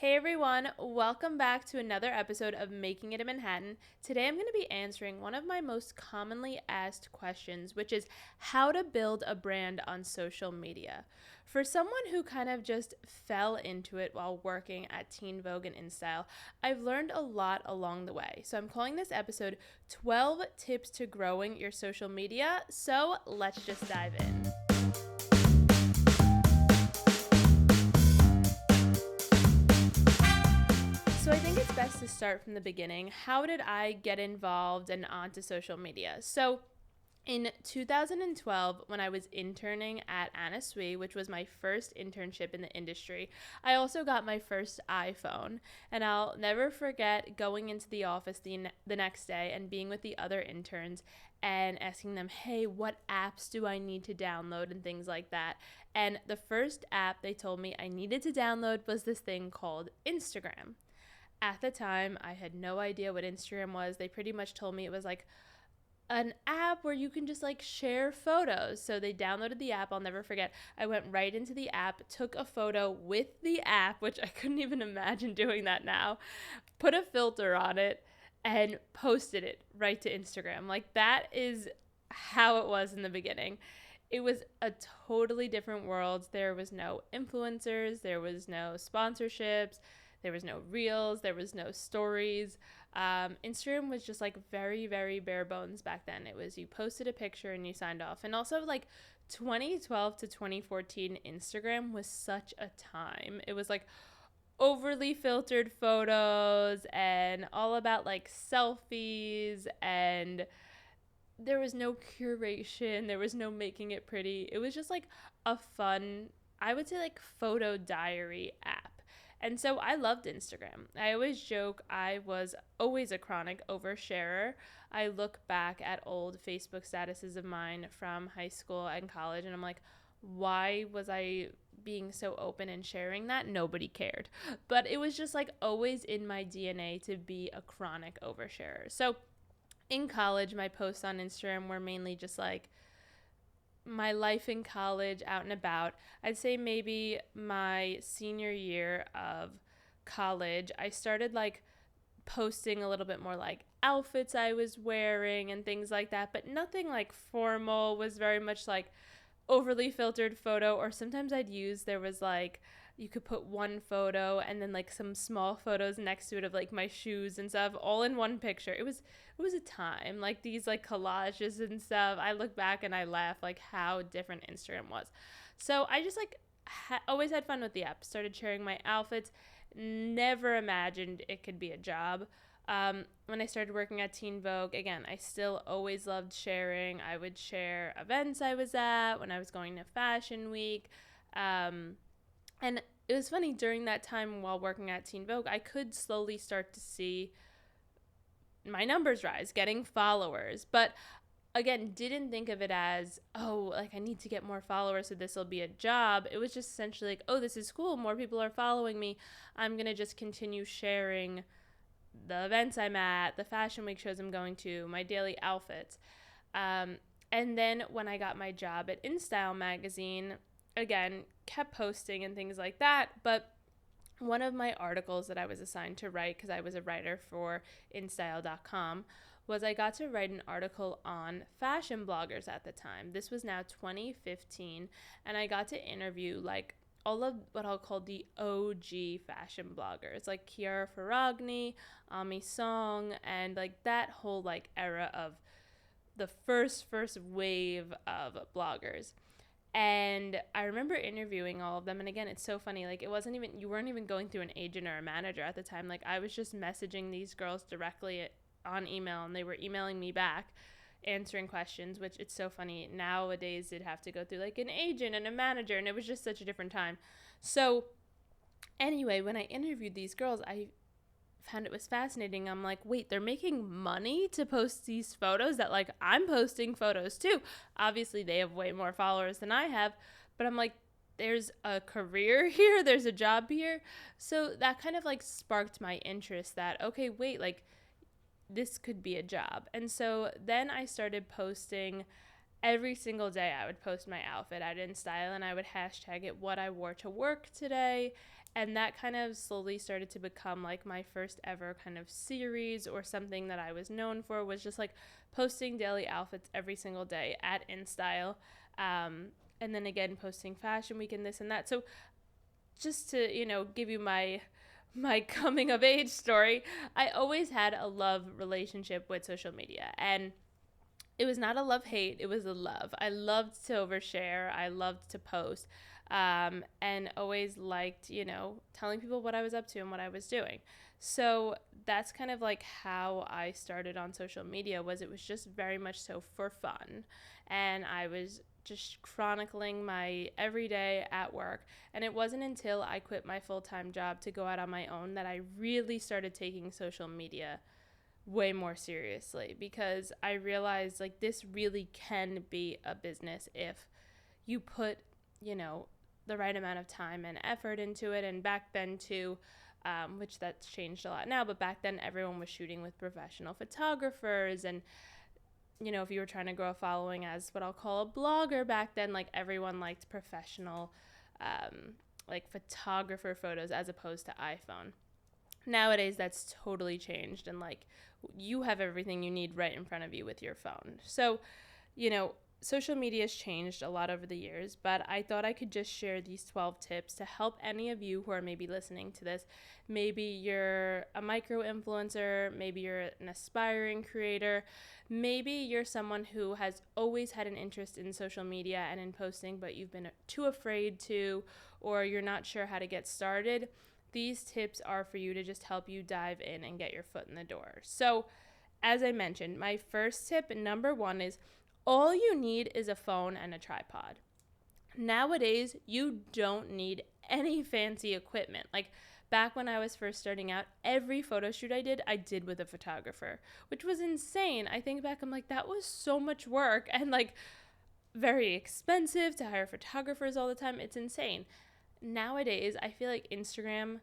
Hey everyone, welcome back to another episode of Making It in Manhattan. Today I'm going to be answering one of my most commonly asked questions, which is how to build a brand on social media. For someone who kind of just fell into it while working at Teen Vogue and InStyle, I've learned a lot along the way. So I'm calling this episode 12 Tips to Growing Your Social Media. So let's just dive in. So I think it's best to start from the beginning. How did I get involved and onto social media? So in 2012, when I was interning at Anna Sui, which was my first internship in the industry, I also got my first iPhone. And I'll never forget going into the office the next day and being with the other interns and asking them, hey, what apps do I need to download and things like that. And the first app they told me I needed to download was this thing called Instagram. At the time, I had no idea what Instagram was. They pretty much told me it was like an app where you can just like share photos. So they downloaded the app. I'll never forget. I went right into the app, took a photo with the app, which I couldn't even imagine doing that now, put a filter on it, and posted it right to Instagram. Like that is how it was in the beginning. It was a totally different world. There was no influencers, there was no sponsorships, there was no reels, there was no stories. Instagram was just like very, very bare bones back then. It was you posted a picture and you signed off. And also like 2012 to 2014, Instagram was such a time. It was like overly filtered photos and all about like selfies, and there was no curation, there was no making it pretty. It was just like a fun, I would say like photo diary app. And so I loved Instagram. I always joke I was always a chronic oversharer. I look back at old Facebook statuses of mine from high school and college and I'm like, why was I being so open and sharing that? Nobody cared. But it was just like always in my DNA to be a chronic oversharer. So in college, my posts on Instagram were mainly just like my life in college, out and about. I'd say maybe my senior year of college, I started like posting a little bit more like outfits I was wearing and things like that, but nothing like formal. Was very much like overly filtered photo, or sometimes there was like you could put one photo and then like some small photos next to it of like my shoes and stuff all in one picture. It was a time, like these like collages and stuff. I look back and I laugh like how different Instagram was. So I just like always had fun with the app, started sharing my outfits, never imagined it could be a job. When I started working at Teen Vogue, again, I still always loved sharing. I would share events I was at when I was going to Fashion Week. And it was funny, during that time while working at Teen Vogue, I could slowly start to see my numbers rise, getting followers. But again, didn't think of it as, oh, like I need to get more followers so this will be a job. It was just essentially like, oh, this is cool. More people are following me. I'm going to just continue sharing the events I'm at, the fashion week shows I'm going to, my daily outfits. And then when I got my job at InStyle magazine, again, kept posting and things like that. But one of my articles that I was assigned to write, because I was a writer for InStyle.com, was I got to write an article on fashion bloggers at the time. This was now 2015, and I got to interview like all of what I'll call the OG fashion bloggers, like Chiara Ferragni, Ami Song, and like that whole like era of the first wave of bloggers. And I remember interviewing all of them. And again, it's so funny. Like, you weren't even going through an agent or a manager at the time. Like, I was just messaging these girls directly on email, and they were emailing me back, answering questions, which it's so funny. Nowadays, they'd have to go through like an agent and a manager, and it was just such a different time. So anyway, when I interviewed these girls, I found it was fascinating. I'm like, wait, they're making money to post these photos that like I'm posting photos too. Obviously, they have way more followers than I have, but I'm like, there's a career here, there's a job here. So that kind of like sparked my interest that, okay, wait, like this could be a job. And so then I started posting every single day. I would post my outfit at InStyle and I would hashtag it what I wore to work today. And that kind of slowly started to become like my first ever kind of series, or something that I was known for, was just like posting daily outfits every single day at InStyle. And then again, posting fashion week and this and that. So just to, give you my coming of age story, I always had a love relationship with social media. And it was not a love-hate, it was a love. I loved to overshare, I loved to post, and always liked, telling people what I was up to and what I was doing. So that's kind of like how I started on social media. It was just very much so for fun. And I was just chronicling my everyday at work. And it wasn't until I quit my full-time job to go out on my own that I really started taking social media way more seriously, because I realized like this really can be a business if you put, the right amount of time and effort into it. And back then too, which that's changed a lot now, but back then everyone was shooting with professional photographers. And if you were trying to grow a following as what I'll call a blogger back then, like everyone liked professional like photographer photos as opposed to iPhone. Nowadays that's totally changed, and like you have everything you need right in front of you with your phone. So social media has changed a lot over the years, but I thought I could just share these 12 tips to help any of you who are maybe listening to this. Maybe you're a micro influencer, maybe you're an aspiring creator, maybe you're someone who has always had an interest in social media and in posting, but you've been too afraid to, or you're not sure how to get started. These tips are for you to just help you dive in and get your foot in the door. So, as I mentioned, my first tip, number one, is all you need is a phone and a tripod. Nowadays, you don't need any fancy equipment. Like back when I was first starting out, every photo shoot I did with a photographer, which was insane. I think back, I'm like, that was so much work and like very expensive to hire photographers all the time. It's insane. Nowadays, I feel like Instagram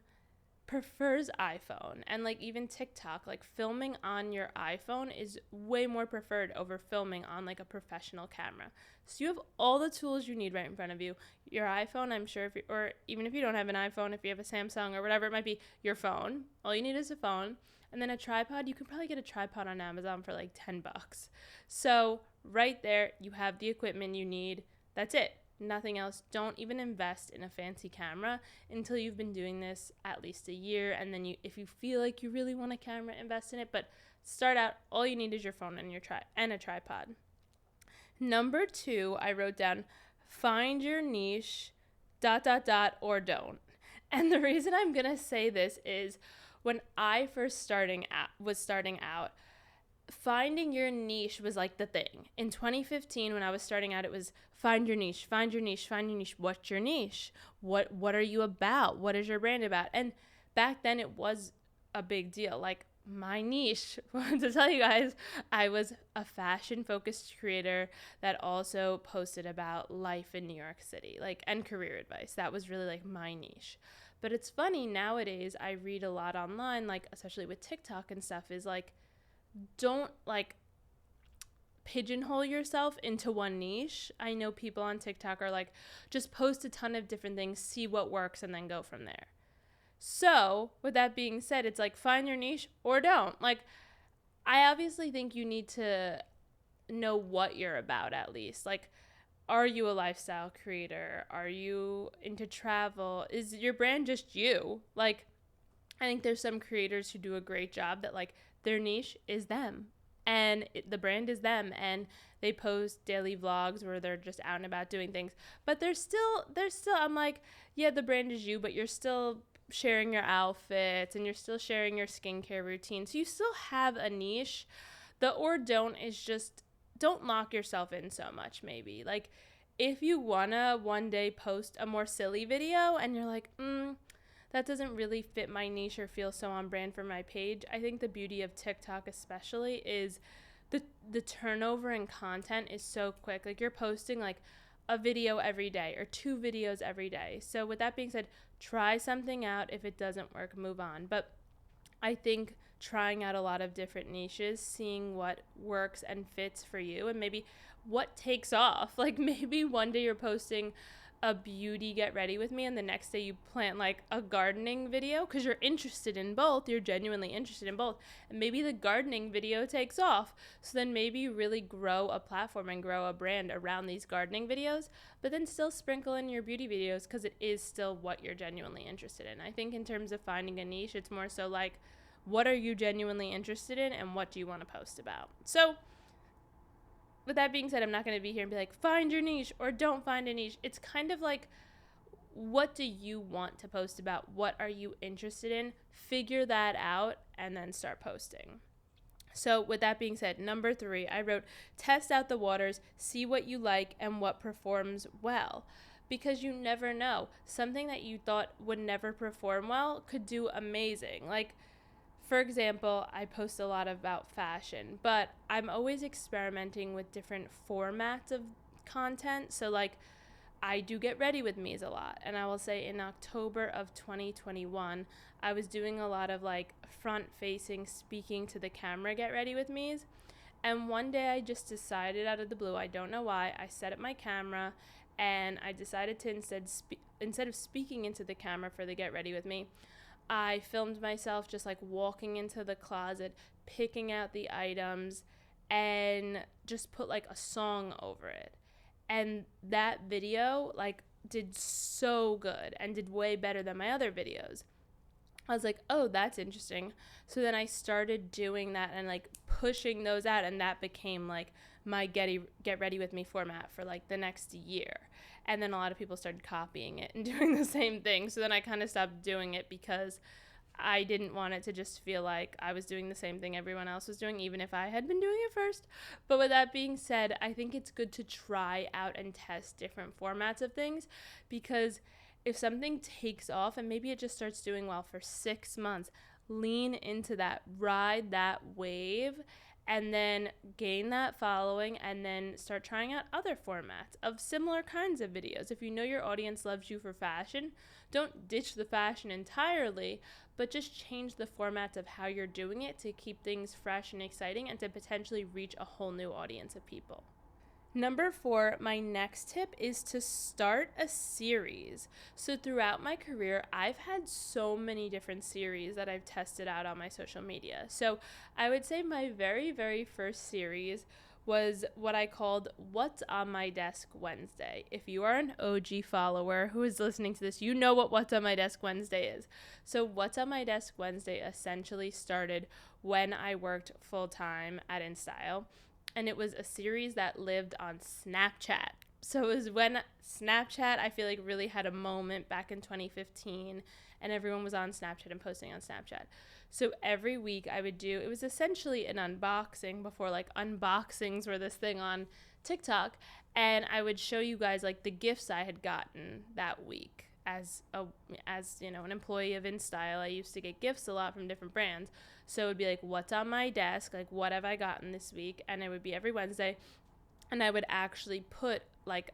prefers iPhone, and like even TikTok, like filming on your iPhone is way more preferred over filming on like a professional camera. So you have all the tools you need right in front of you. Your iPhone, I'm sure, or even if you don't have an iPhone, if you have a Samsung or whatever it might be, your phone. All you need is a phone. And then a tripod. You can probably get a tripod on Amazon for like $10. So right there, you have the equipment you need. That's it. Nothing else. Don't even invest in a fancy camera until you've been doing this at least a year. And then if you feel like you really want a camera, invest in it. But start out, all you need is your phone and a tripod. Number 2, I wrote down, find your niche, ... or don't. And the reason I'm going to say this is when I first was starting out, finding your niche was like the thing. In 2015, when I was starting out, it was find your niche, find your niche, find your niche. What's your niche? What are you about? What is your brand about? And back then it was a big deal. Like my niche, to tell you guys, I was a fashion focused creator that also posted about life in New York City, like, and career advice. That was really like my niche. But it's funny, nowadays I read a lot online, like especially with TikTok and stuff, is like, don't like pigeonhole yourself into one niche. I know people on TikTok are like, just post a ton of different things, see what works, and then go from there. So with that being said, it's like, find your niche or don't. Like, I obviously think you need to know what you're about at least. Like, are you a lifestyle creator? Are you into travel? Is your brand just you? Like, I think there's some creators who do a great job that like their niche is them and the brand is them, and they post daily vlogs where they're just out and about doing things. But there's still, I'm like, yeah, the brand is you, but you're still sharing your outfits and you're still sharing your skincare routine. So you still have a niche. The or don't is just, don't lock yourself in so much, maybe. Like, if you wanna one day post a more silly video and you're like, that doesn't really fit my niche or feel so on brand for my page. I think the beauty of TikTok especially is the turnover in content is so quick. Like, you're posting like a video every day or 2 videos every day. So with that being said, try something out. If it doesn't work, move on. But I think trying out a lot of different niches, seeing what works and fits for you, and maybe what takes off. Like, maybe one day you're posting a beauty get ready with me and the next day you plant like a gardening video because you're interested in both, you're genuinely interested in both, and maybe the gardening video takes off, so then maybe you really grow a platform and grow a brand around these gardening videos, but then still sprinkle in your beauty videos because it is still what you're genuinely interested in. I think in terms of finding a niche, it's more so like, what are you genuinely interested in and what do you want to post about? So with that being said, I'm not going to be here and be like, find your niche or don't find a niche. It's kind of like, what do you want to post about? What are you interested in? Figure that out and then start posting. So with that being said, number 3, I wrote, test out the waters, see what you like and what performs well. Because you never know. Something that you thought would never perform well could do amazing. Like, for example, I post a lot about fashion, but I'm always experimenting with different formats of content. So like, I do get ready with me's a lot. And I will say in October of 2021, I was doing a lot of like front facing, speaking to the camera, get ready with me's. And one day I just decided out of the blue, I don't know why, I set up my camera and I decided to instead of speaking into the camera for the get ready with me, I filmed myself just like walking into the closet, picking out the items, and just put like a song over it. And that video like did so good and did way better than my other videos. I was like, oh, that's interesting. So then I started doing that and like pushing those out, and that became like my get ready with me format for like the next year. And then a lot of people started copying it and doing the same thing. So then I kind of stopped doing it because I didn't want it to just feel like I was doing the same thing everyone else was doing, even if I had been doing it first. But with that being said, I think it's good to try out and test different formats of things, because if something takes off and maybe it just starts doing well for 6 months, lean into that, ride that wave, and then gain that following, and then start trying out other formats of similar kinds of videos. If you know your audience loves you for fashion, don't ditch the fashion entirely, but just change the formats of how you're doing it to keep things fresh and exciting and to potentially reach a whole new audience of people. Number 4, my next tip is to start a series. So throughout my career, I've had so many different series that I've tested out on my social media. So I would say my very, very first series was what I called What's on My Desk Wednesday. If you are an OG follower who is listening to this, you know what What's on My Desk Wednesday is. So What's on My Desk Wednesday essentially started when I worked full-time at InStyle. And it was a series that lived on Snapchat. So it was when Snapchat, I feel like, really had a moment back in 2015, and everyone was on Snapchat and posting on Snapchat. So every week I would do, it was essentially an unboxing before like unboxings were this thing on TikTok, and I would show you guys like the gifts I had gotten that week. As you know, an employee of InStyle, I used to get gifts a lot from different brands. So it would be like, what's on my desk? Like, what have I gotten this week? And it would be every Wednesday. And I would actually put, like,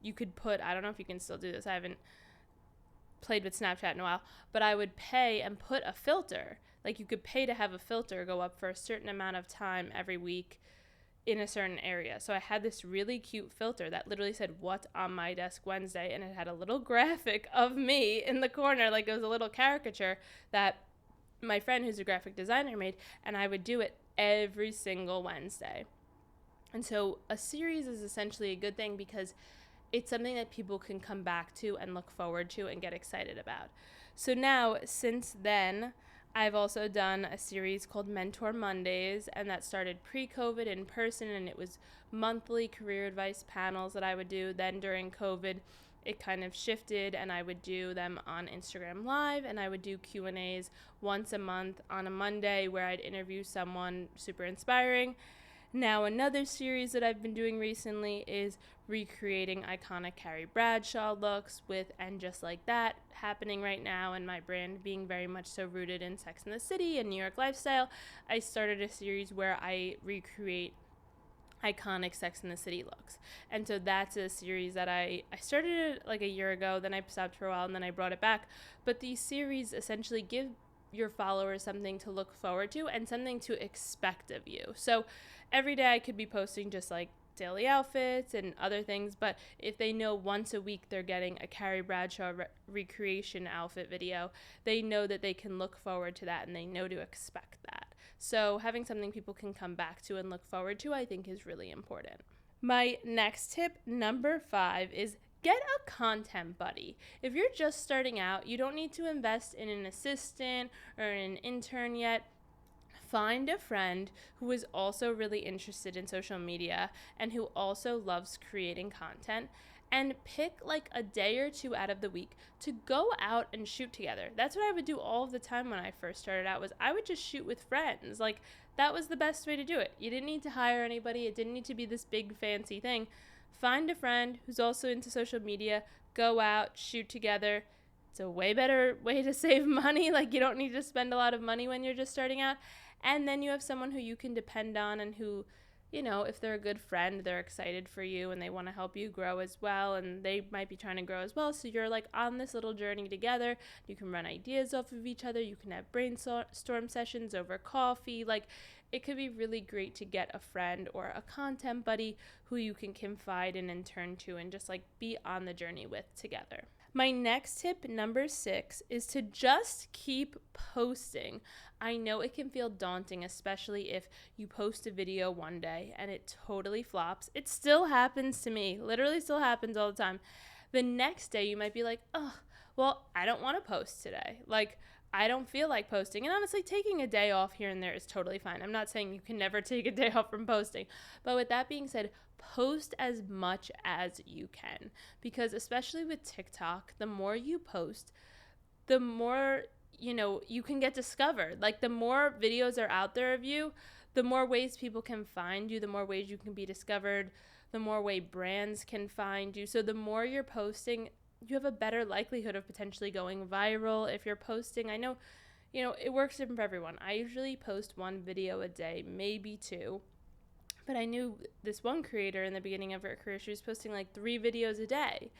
you could put, I don't know if you can still do this. I haven't played with Snapchat in a while. But I would pay and put a filter. Like, you could pay to have a filter go up for a certain amount of time every week in a certain area. So I had this really cute filter that literally said, what's on my desk Wednesday? And it had a little graphic of me in the corner. Like, it was a little caricature that my friend who's a graphic designer made, and I would do it every single Wednesday. And so a series is essentially a good thing because it's something that people can come back to and look forward to and get excited about. So now, since then, I've also done a series called Mentor Mondays, and that started pre-COVID in person, and it was monthly career advice panels that I would do. Then during COVID, it kind of shifted, and I would do them on Instagram Live, and I would do Q&As once a month on a Monday where I'd interview someone super inspiring. Now, another series that I've been doing recently is recreating iconic Carrie Bradshaw looks with And Just Like That happening right now, and my brand being very much so rooted in Sex and the City and New York lifestyle. I started a series where I recreate iconic Sex and the City looks. And so that's a series that I started it like a year ago, then I stopped for a while, and then I brought it back. But these series essentially give your followers something to look forward to and something to expect of you. So every day I could be posting just like daily outfits and other things, but if they know once a week they're getting a Carrie Bradshaw recreation outfit video, they know that they can look forward to that and they know to expect that. So having something people can come back to and look forward to, I think, is really important. My next tip, number 5, is get a content buddy. If you're just starting out, you don't need to invest in an assistant or an intern yet. Find a friend who is also really interested in social media and who also loves creating content, and pick like a day or two out of the week to go out and shoot together. That's what I would do all the time when I first started out, was I would just shoot with friends. Like, that was the best way to do it. You didn't need to hire anybody. It didn't need to be this big fancy thing. Find a friend who's also into social media, go out, shoot together. It's a way better way to save money. Like, you don't need to spend a lot of money when you're just starting out. And then you have someone who you can depend on and who, you know, if they're a good friend, they're excited for you and they want to help you grow as well. And they might be trying to grow as well. So you're like on this little journey together. You can run ideas off of each other. You can have brainstorm sessions over coffee. Like, it could be really great to get a friend or a content buddy who you can confide in and turn to and just like be on the journey with together. My next tip, number 6, is to just keep posting. I know it can feel daunting, especially if you post a video one day and it totally flops. It still happens to me, literally still happens all the time. The next day you might be like, oh, well, I don't want to post today. Like, I don't feel like posting. And honestly, taking a day off here and there is totally fine. I'm not saying you can never take a day off from posting. But with that being said, post as much as you can. Because especially with TikTok, the more you post, the more, you know, you can get discovered. Like, the more videos are out there of you, the more ways people can find you, the more ways you can be discovered, the more way brands can find you. So the more you're posting, you have a better likelihood of potentially going viral. If you're posting, I know, you know, it works different for everyone. I usually post 1 video a day, maybe 2. But I knew this one creator in the beginning of her career, she was posting like 3 videos a day.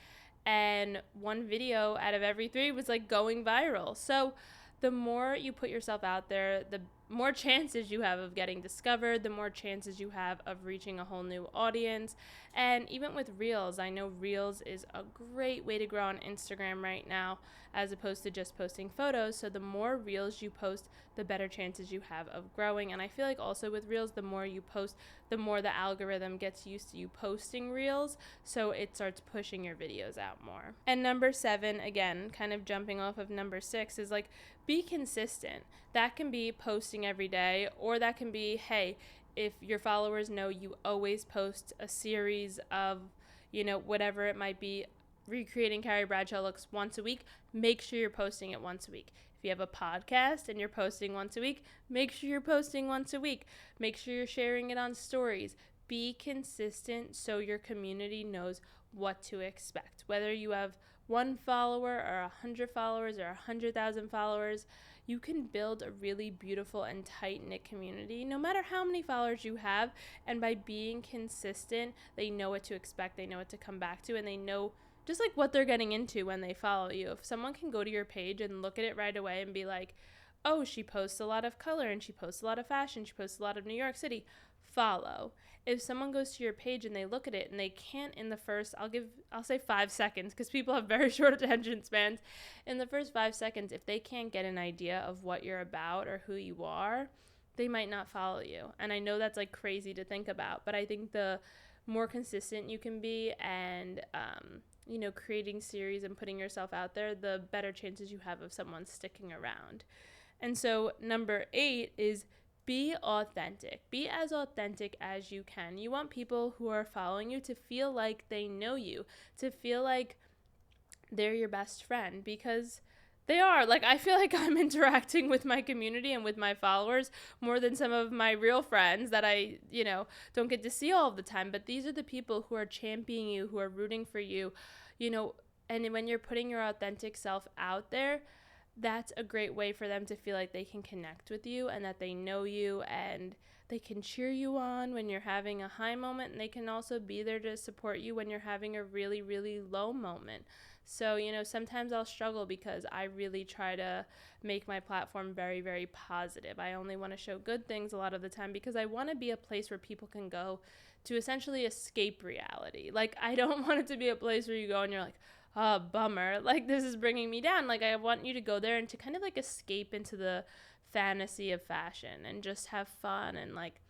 And 1 video out of every 3 was like going viral. So the more you put yourself out there, the more chances you have of getting discovered, the more chances you have of reaching a whole new audience. And even with Reels, I know Reels is a great way to grow on Instagram right now, as opposed to just posting photos. So the more Reels you post, the better chances you have of growing. And I feel like also with Reels, the more you post, the more the algorithm gets used to you posting Reels, so it starts pushing your videos out more. And number 7, again, kind of jumping off of number 6, is like, be consistent. That can be posting every day, or that can be, hey, if your followers know you always post a series of, you know, whatever it might be, recreating Carrie Bradshaw looks once a week, make sure you're posting it once a week. If you have a podcast and you're posting once a week, make sure you're posting once a week. Make sure you're sharing it on stories. Be consistent so your community knows what to expect. Whether you have 1 follower or 100 followers or 100,000 followers, you can build a really beautiful and tight-knit community no matter how many followers you have. And by being consistent, they know what to expect, they know what to come back to, and they know just like what they're getting into when they follow you. If someone can go to your page and look at it right away and be like, oh, she posts a lot of color and she posts a lot of fashion, she posts a lot of New York City, follow. If someone goes to your page and they look at it and they can't in the first, I'll say 5 seconds, because people have very short attention spans. In the first 5 seconds, if they can't get an idea of what you're about or who you are, they might not follow you. And I know that's like crazy to think about, but I think the more consistent you can be and, you know, creating series and putting yourself out there, the better chances you have of someone sticking around. And so number 8 is be authentic. Be as authentic as you can. You want people who are following you to feel like they know you, to feel like they're your best friend, because they are. Like, I feel like I'm interacting with my community and with my followers more than some of my real friends that I, you know, don't get to see all of the time. But these are the people who are championing you, who are rooting for you, you know, and when you're putting your authentic self out there, that's a great way for them to feel like they can connect with you and that they know you, and they can cheer you on when you're having a high moment, and they can also be there to support you when you're having a really, really low moment. So, sometimes I'll struggle because I really try to make my platform very, very positive. I only want to show good things a lot of the time because I want to be a place where people can go to essentially escape reality. Like, I don't want it to be a place where you go and you're like, oh, bummer, like this is bringing me down. Like, I want you to go there and to kind of like escape into the fantasy of fashion and just have fun and like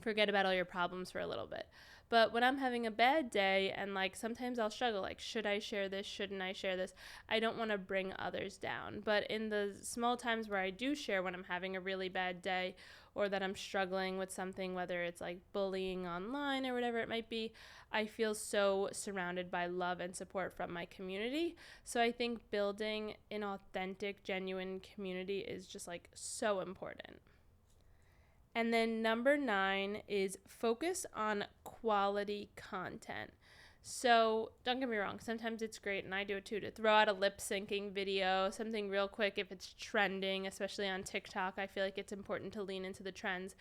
forget about all your problems for a little bit. But when I'm having a bad day and like sometimes I'll struggle, like, should I share this? Shouldn't I share this? I don't want to bring others down. But in the small times where I do share when I'm having a really bad day or that I'm struggling with something, whether it's like bullying online or whatever it might be, I feel so surrounded by love and support from my community. So I think building an authentic, genuine community is just like so important. And then number 9 is focus on quality content. So don't get me wrong, sometimes it's great, and I do it too, to throw out a lip syncing video, something real quick if it's trending, especially on TikTok. I feel like it's important to lean into the trends.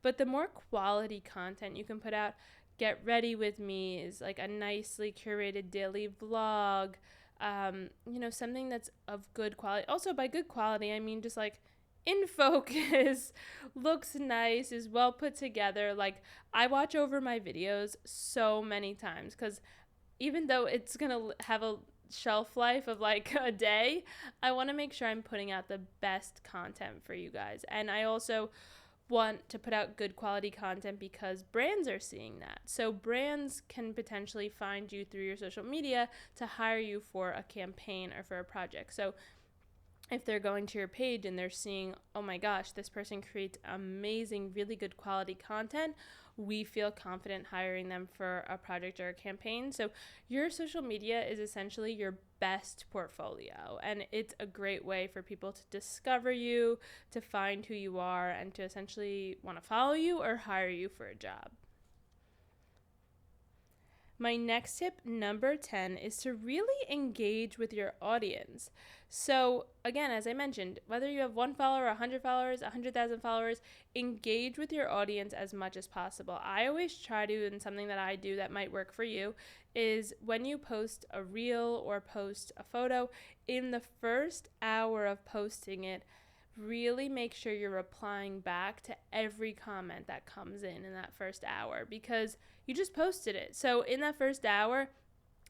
But the more quality content you can put out, Get Ready With Me is like a nicely curated daily vlog, something that's of good quality. Also, by good quality, I mean just like in focus, looks nice, is well put together. Like, I watch over my videos so many times because even though it's going to have a shelf life of like a day, I want to make sure I'm putting out the best content for you guys. And I also want to put out good quality content because brands are seeing that. So brands can potentially find you through your social media to hire you for a campaign or for a project. So if they're going to your page and they're seeing, oh my gosh, this person creates amazing, really good quality content, we feel confident hiring them for a project or a campaign. So your social media is essentially your best portfolio, and it's a great way for people to discover you, to find who you are, and to essentially want to follow you or hire you for a job. My next tip, number 10, is to really engage with your audience. So again, as I mentioned, whether you have 1 follower, 100 followers, 100,000 followers, engage with your audience as much as possible. I always try to, and something that I do that might work for you, is when you post a reel or post a photo, in the first hour of posting it, really make sure you're replying back to every comment that comes in that first hour, because you just posted it. So in that first hour,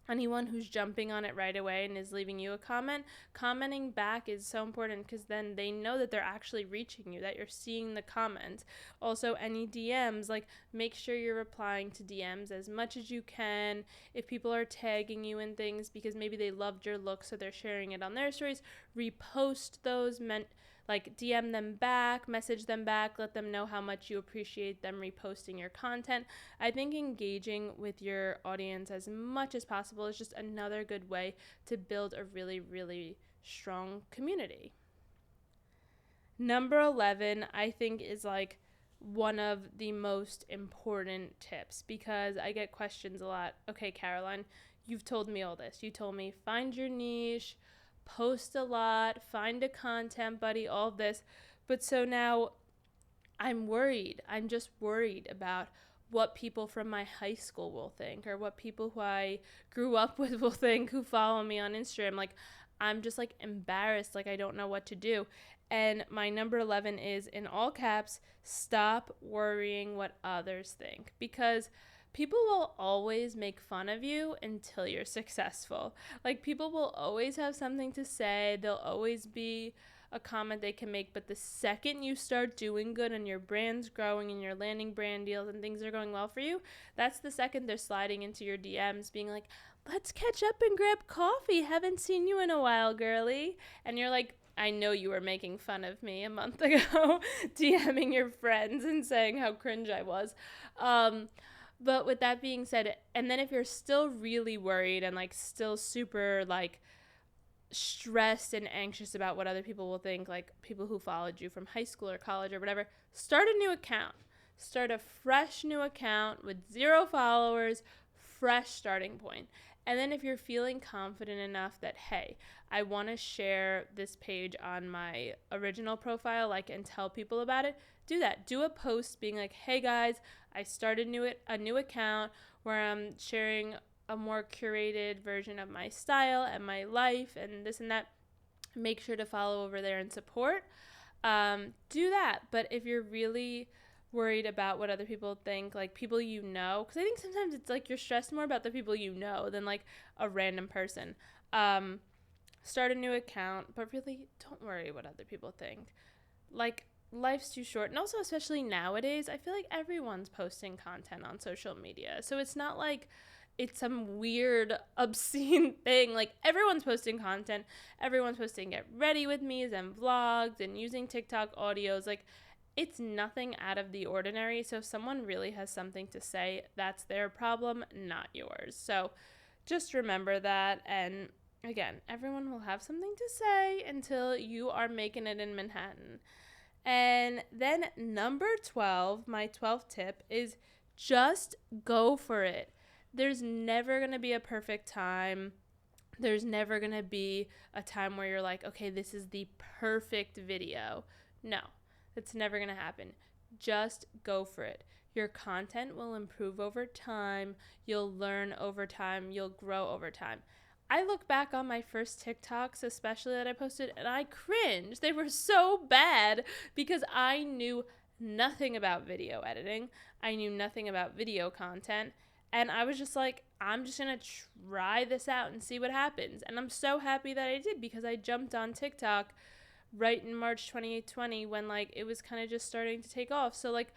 anyone who's jumping on it right away and is leaving you a comment, commenting back is so important because then they know that they're actually reaching you, that you're seeing the comments. Also, any DMs, like, make sure you're replying to DMs as much as you can. If people are tagging you in things because maybe they loved your look, so they're sharing it on their stories, repost those, like DM them back, message them back, let them know how much you appreciate them reposting your content. I think engaging with your audience as much as possible is just another good way to build a really, really strong community. Number 11, I think, is like one of the most important tips, because I get questions a lot. Okay, Caroline, you've told me all this. You told me find your niche, post a lot, find a content buddy, all of this. But so now I'm worried. I'm just worried about what people from my high school will think, or what people who I grew up with will think, who follow me on Instagram. Like, I'm just like embarrassed. Like, I don't know what to do. And my number 11 is, in all caps, stop worrying what others think, because people will always make fun of you until you're successful. Like, people will always have something to say. There'll always be a comment they can make. But the second you start doing good and your brand's growing and you're landing brand deals and things are going well for you, that's the second they're sliding into your DMs being like, let's catch up and grab coffee. Haven't seen you in a while, girly. And you're like, I know you were making fun of me a month ago, DMing your friends and saying how cringe I was. But with that being said, and then if you're still really worried and like still super like stressed and anxious about what other people will think, like people who followed you from high school or college or whatever, start a new account. Start a fresh new account with 0 followers, fresh starting point. And then if you're feeling confident enough that, hey, I want to share this page on my original profile, like, and tell people about it, do that. Do a post being like, hey guys, I started a new account where I'm sharing a more curated version of my style and my life and this and that, make sure to follow over there and support. Do that. But if you're really worried about what other people think, like people you know, because I think sometimes it's like you're stressed more about the people you know than like a random person. Start a new account, but really don't worry what other people think. Like, life's too short. And also, especially nowadays, I feel like everyone's posting content on social media. So it's not like it's some weird, obscene thing. Like, everyone's posting content. Everyone's posting get ready with me's and vlogs and using TikTok audios. Like, it's nothing out of the ordinary. So if someone really has something to say, that's their problem, not yours. So just remember that. And again, everyone will have something to say until you are making it in Manhattan. And then number 12, my 12th tip is just go for it. There's never going to be a perfect time. There's never going to be a time where you're like, okay, this is the perfect video. No, that's never going to happen. Just go for it. Your content will improve over time. You'll learn over time. You'll grow over time. I look back on my first TikToks, especially that I posted, and I cringe. They were so bad because I knew nothing about video editing. I knew nothing about video content. And I was just like, I'm just going to try this out and see what happens. And I'm so happy that I did because I jumped on TikTok right in March 2020 when like it was kind of just starting to take off. So like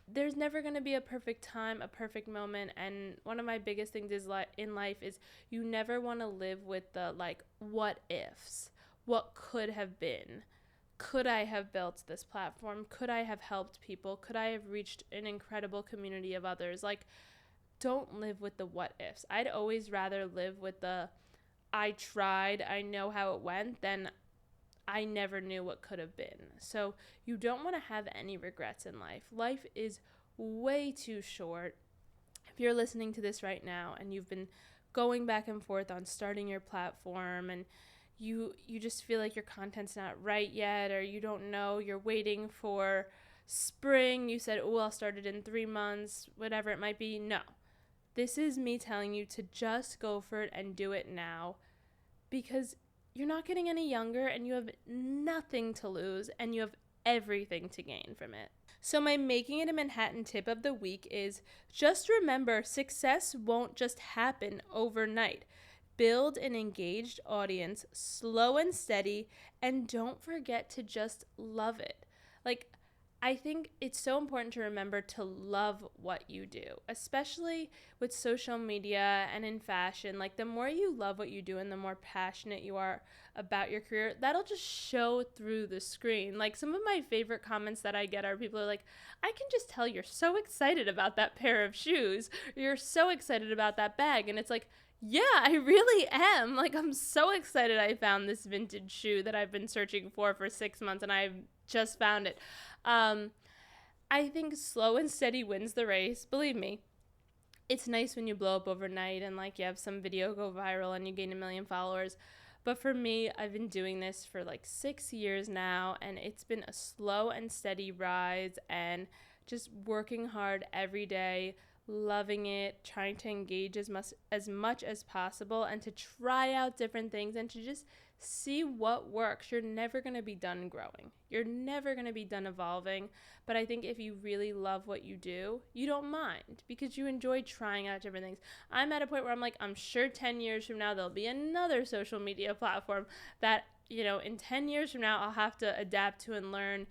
there's never going to be a perfect time, a perfect moment. And one of my biggest things is in life is you never want to live with the like what ifs. What could have been? Could I have built this platform? Could I have helped people? Could I have reached an incredible community of others? Like, don't live with the what ifs. I'd always rather live with the I tried, I know how it went, than I never knew what could have been. So you don't want to have any regrets in life. Life is way too short. If you're listening to this right now and you've been going back and forth on starting your platform and you just feel like your content's not right yet, or you don't know, you're waiting for spring, you said, oh, I'll start it in 3 months, whatever it might be. No. This is me telling you to just go for it and do it now, because you're not getting any younger and you have nothing to lose and you have everything to gain from it. So my making it a Manhattan tip of the week is just remember success won't just happen overnight. Build an engaged audience, slow and steady, and don't forget to just love it. Like, I think it's so important to remember to love what you do, especially with social media and in fashion. Like, the more you love what you do and the more passionate you are about your career, that'll just show through the screen. Like, some of my favorite comments that I get are people are like, I can just tell you're so excited about that pair of shoes. Or you're so excited about that bag. And it's like, yeah, I really am. Like, I'm so excited I found this vintage shoe that I've been searching for 6 months and I've just found it. I think slow and steady wins the race. Believe me, it's nice when you blow up overnight and like you have some video go viral and you gain 1 million followers. But for me, I've been doing this for like 6 years now, and it's been a slow and steady rise and just working hard every day, loving it, trying to engage as much as possible and to try out different things and to just see what works. You're never going to be done growing. You're never going to be done evolving. But I think if you really love what you do, you don't mind because you enjoy trying out different things. I'm at a point where I'm like, I'm sure 10 years from now, there'll be another social media platform that, in 10 years from now, I'll have to adapt to and learn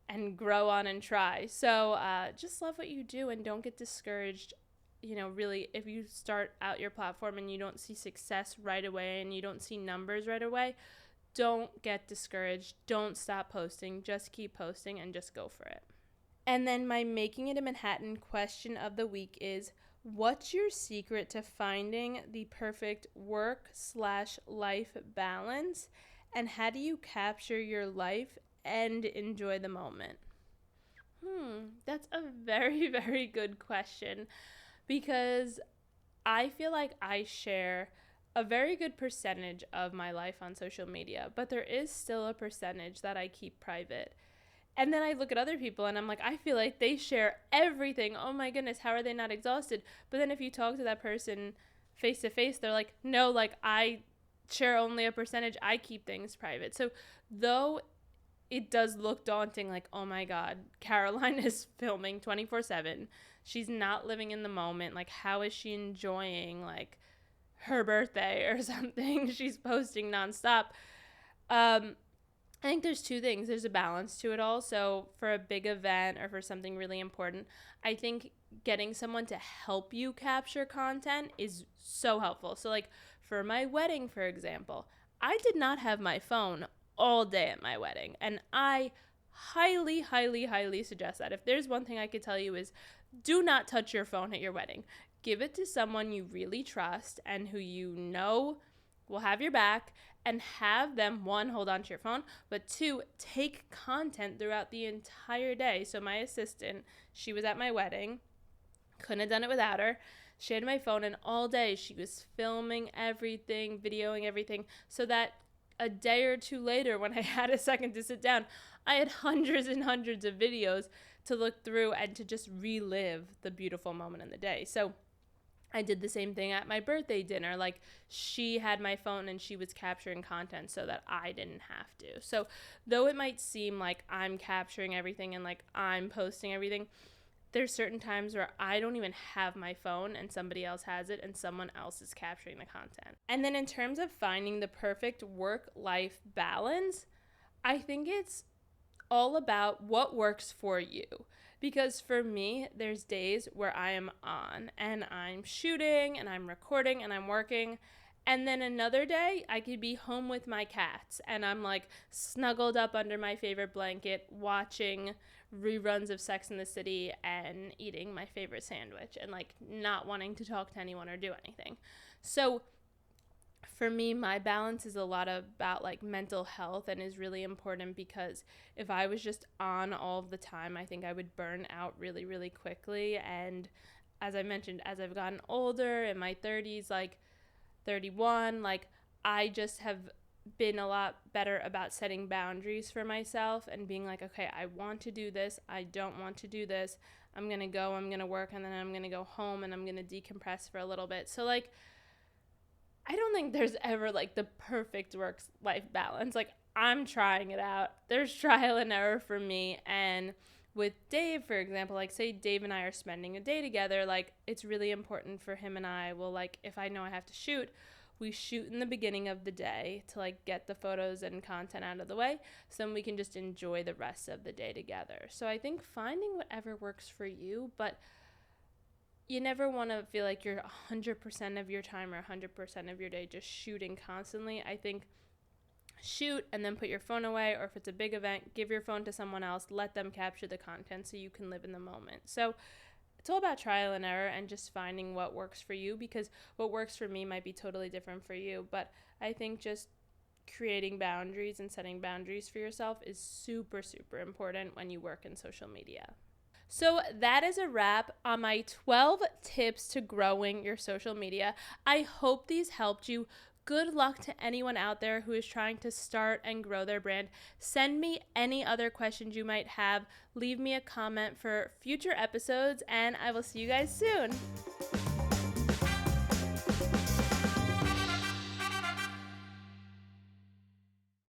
and grow on and try. So just love what you do and don't get discouraged. Really, if you start out your platform and you don't see success right away and you don't see numbers right away, don't get discouraged. Don't stop posting. Just keep posting and just go for it. And then my making it a Manhattan question of the week is, what's your secret to finding the perfect work/life balance? And how do you capture your life and enjoy the moment? That's a very, very good question, because I feel like I share a very good percentage of my life on social media, but there is still a percentage that I keep private. And then I look at other people and I'm like, I feel like they share everything. Oh my goodness, how are they not exhausted? But then if you talk to that person face to face, they're like, no, like I share only a percentage. I keep things private. So though it does look daunting, like, oh my God, Caroline is filming 24/7. She's not living in the moment. Like, how is she enjoying like her birthday or something? She's posting nonstop. I think there's two things. There's a balance to it all. So for a big event or for something really important, I think getting someone to help you capture content is so helpful. So like for my wedding, for example, I did not have my phone all day at my wedding. And I highly, highly, highly suggest that. If there's one thing I could tell you is do not touch your phone at your wedding. Give it to someone you really trust and who you know will have your back, and have them, one, hold on to your phone, but two, take content throughout the entire day. So my assistant, she was at my wedding, couldn't have done it without her. She had my phone, and all day she was filming everything, videoing everything, so that a day or two later, when I had a second to sit down, I had hundreds and hundreds of videos to look through and to just relive the beautiful moment in the day. So I did the same thing at my birthday dinner. Like, she had my phone and she was capturing content so that I didn't have to. So though it might seem like I'm capturing everything and like I'm posting everything, there's certain times where I don't even have my phone and somebody else has it and someone else is capturing the content. And then in terms of finding the perfect work-life balance, I think it's all about what works for you. Because for me, there's days where I am on and I'm shooting and I'm recording and I'm working. And then another day, I could be home with my cats and I'm like snuggled up under my favorite blanket, watching reruns of Sex and the City and eating my favorite sandwich and like not wanting to talk to anyone or do anything. So for me, my balance is a lot about like mental health and is really important, because if I was just on all the time, I think I would burn out really, really quickly. And as I mentioned, as I've gotten older in my 30s, like 31, like I just have been a lot better about setting boundaries for myself and being like, okay, I want to do this. I don't want to do this. I'm going to go, I'm going to work, and then I'm going to go home and I'm going to decompress for a little bit. So like, I don't think there's ever like the perfect work-life balance. Like, I'm trying it out. There's trial and error for me. And with Dave, for example, like say Dave and I are spending a day together, like it's really important for him and I will, like, if I know I have to shoot, we shoot in the beginning of the day to like get the photos and content out of the way, so then we can just enjoy the rest of the day together. So I think finding whatever works for you, but you never want to feel like you're 100% of your time or 100% of your day just shooting constantly. I think shoot and then put your phone away, or if it's a big event, give your phone to someone else, let them capture the content so you can live in the moment. So it's all about trial and error and just finding what works for you, because what works for me might be totally different for you. But I think just creating boundaries and setting boundaries for yourself is super, super important when you work in social media. So that is a wrap on my 12 tips to growing your social media. I hope these helped you. Good luck to anyone out there who is trying to start and grow their brand. Send me any other questions you might have. Leave me a comment for future episodes, and I will see you guys soon.